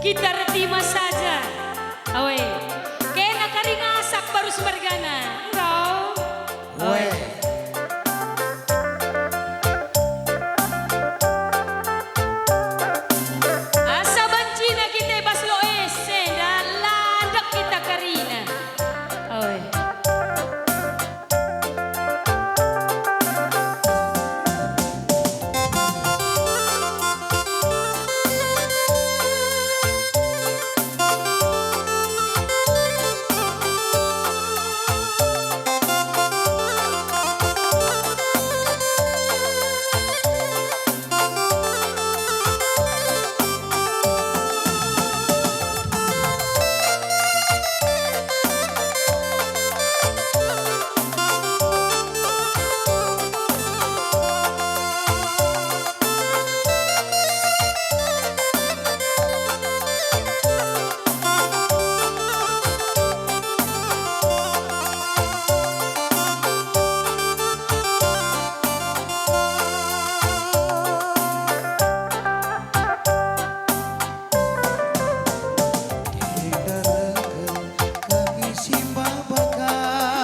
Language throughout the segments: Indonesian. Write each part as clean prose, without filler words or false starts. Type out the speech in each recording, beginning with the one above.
Kita retima saja. Awe. Kena karing asak baru semergana. Engkau. Weh. Asa bancina kita baslo ese dan landak kita karina. Awe.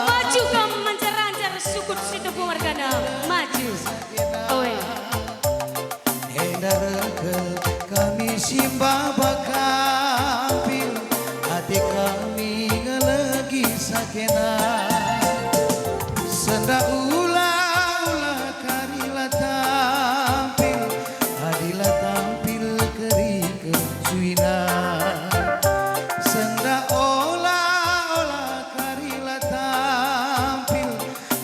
Maju kam mancar-ancar sukut situ pemergana. Maju. Awe. Kami simba bakampil hati kami ngelagi sakena senda ulah karila tampil adila tampil keri kecuina senda olah karila tampil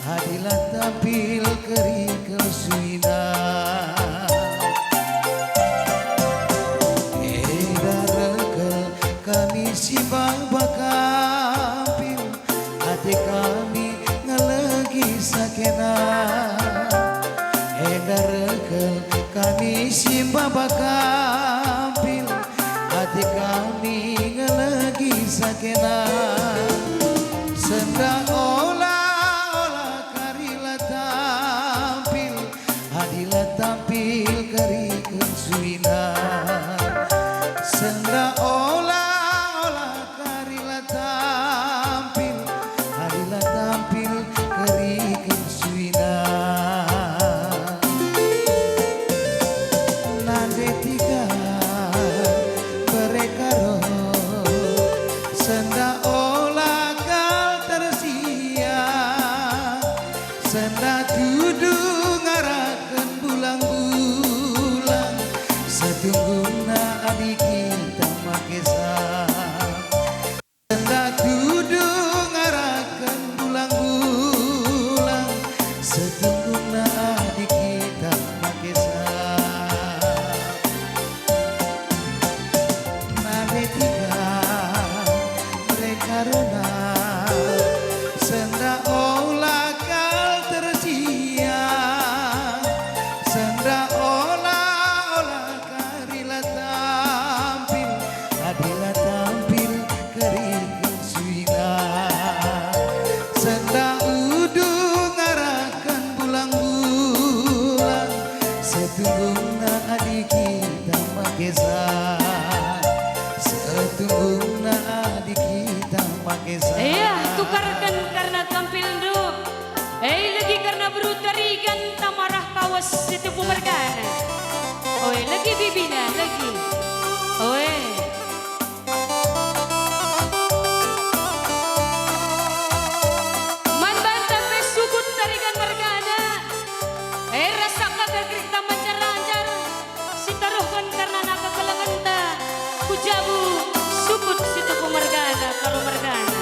adila tampil keri kecuina kami simbang bakampil hati kami ngelagi sakena edarkel kami simbang bakampil hati kami ngelagi sakena senda olah karila tampil adila tampil kari kesuina senda olah karila tampil adila tampil keri kesuina nade tiga mereka senda olah kal tersia senda duduk ngarakan bulang-bulang setungguhna adik kita makesa senda duduk ngarakan bulang-bulang setungguhna adik kita makesa nade tiga mereka renang senda olah kal tersia senda olah karila tampil adila tampil keri kesuina senda udung ngarakan bulang-bulang setungguhna adik kita makesa setungguhna adik kita makesa Iya, tukarkan karena tampil do. Lagi karena berutarigan tamarah kawas situ pemergana. Lagi bibina lagi. Man banta pe sukut tarigan mergana. Rasa kagak kita mancar-ancar. Sitaruhkan karena nakakalangan ta. Kujabu sukut situ pemergana kalau mergana.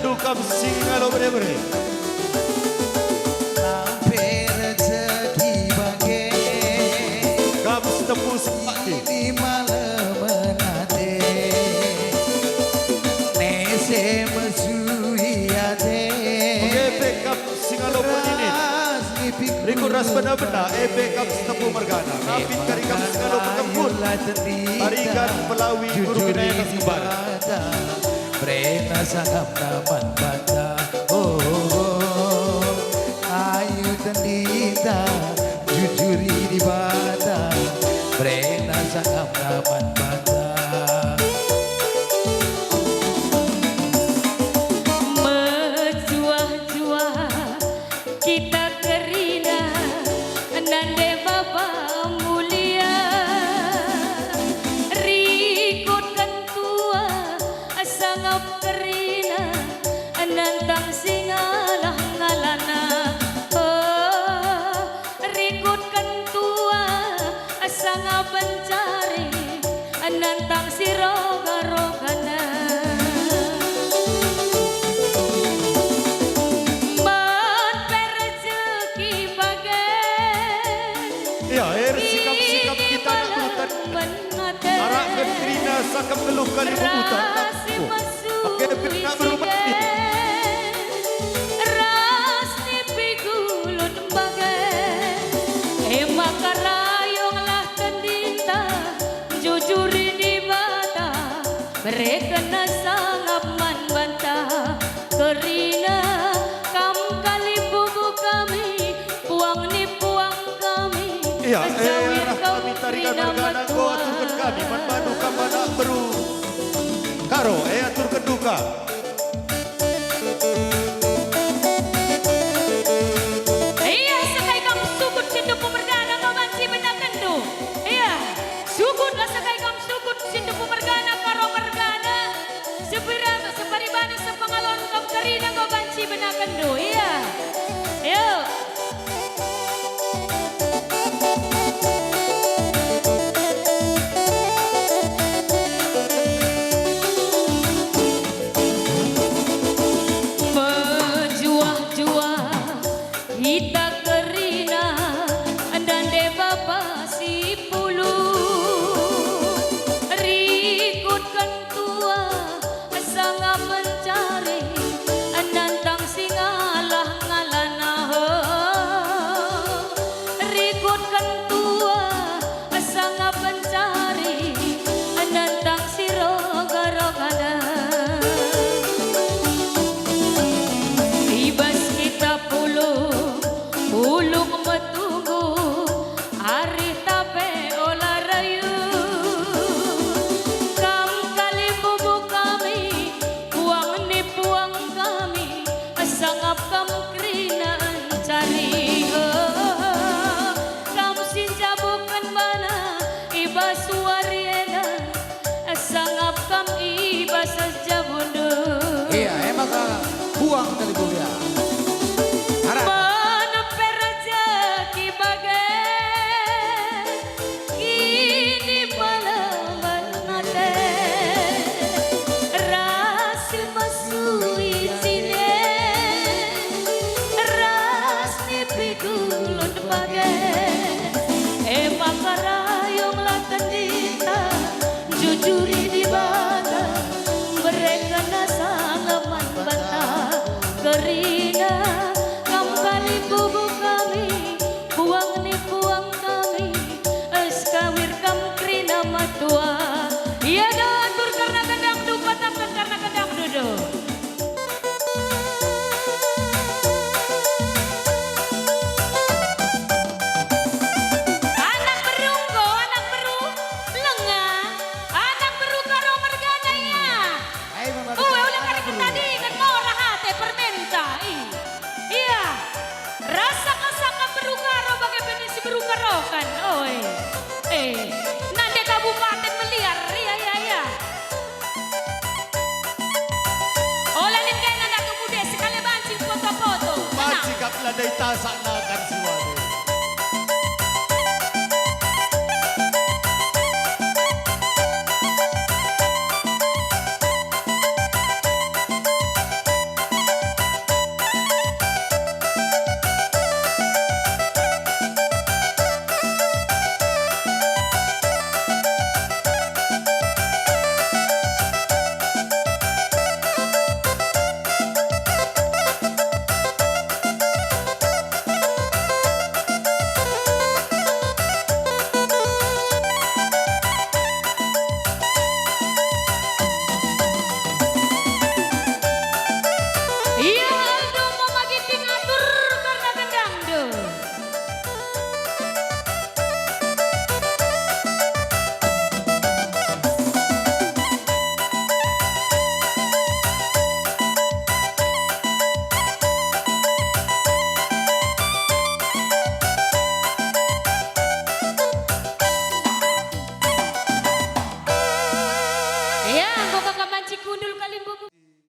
candu kam singalo bre-bre. Lampe rezeki bage Kam setepu sepati. di malam menate Nese mesui ate Ebe kam singalo punini. Riko ras benda-benda ebe kam setepu mergana. Kapit kari kam singalo petempun. Harigan pelawi guru kenaya kas kembar. Prena sangam naman bata oh, oh. Ayu tendita jujuri di bata Prena sangam naman bata Menjuah-juah kita kerina nande bapa mulia rikutkan tua sangap kerina nantang singalah ngalana oh, rikutkan tua sangap pencari nantang siroga-rogana Ya, sikap-sikap kita nak hutan. Arak kentrina sakap keluh kali hutan. Pakai epik nak berubah ini. Rasni pigulun bagai maka rayonglah tendita jujuri di bata mereka nasangap man bantah kerina kam kali bubu kami puang ni puang kami Ya, arah kami tarikan bergana kau aturkan kami. Man banu kamana beru. Karo, aturkan duka. Iya, sekai kamu sukut situ pemergana kau banci benda kendu. Iya, sukutlah sekai kamu sukut situ pemergana karo mergana. Separibani sepengalon kamu kerina kau banci benda kendu. Iya, yuk. Menjuah-juah kita kerina dan de bapa si pulu rikutkan tua sangat mencari nantang singalah ngalana rikutkan tua sangat mencari nantang si roga-rogana ibas kita pulung metunggu hari tape olah rayu kam kali bubu kami puang ni puang kami sangap kam kerinaan cari kam sinja bukan mana ibas wariena sangap kam ibas saja bundu. Iya emang buang dari bulia Harap Menempe rezeki bagai kini malam nate rasi masui sini rasni pigulun bagai emang karayonglah tendita jujuri di bata mereka nasangaman bata kerina kam kali bubu kami buang ni buang kami eskawir kam kerina matua iya datur karena kadang du patapkan karena kadang dudu anak berunggo anak beru lengah anak beru karo mergana ya ulah kali tadi kan ngorah hati permenta iya rasa kasangka berukaro bagai benisi berukaro kan oi nade kabupaten meliar iya iya iya olanin kaya nanda kemudian sekali bancing foto-foto Sikap ladai tasak na kan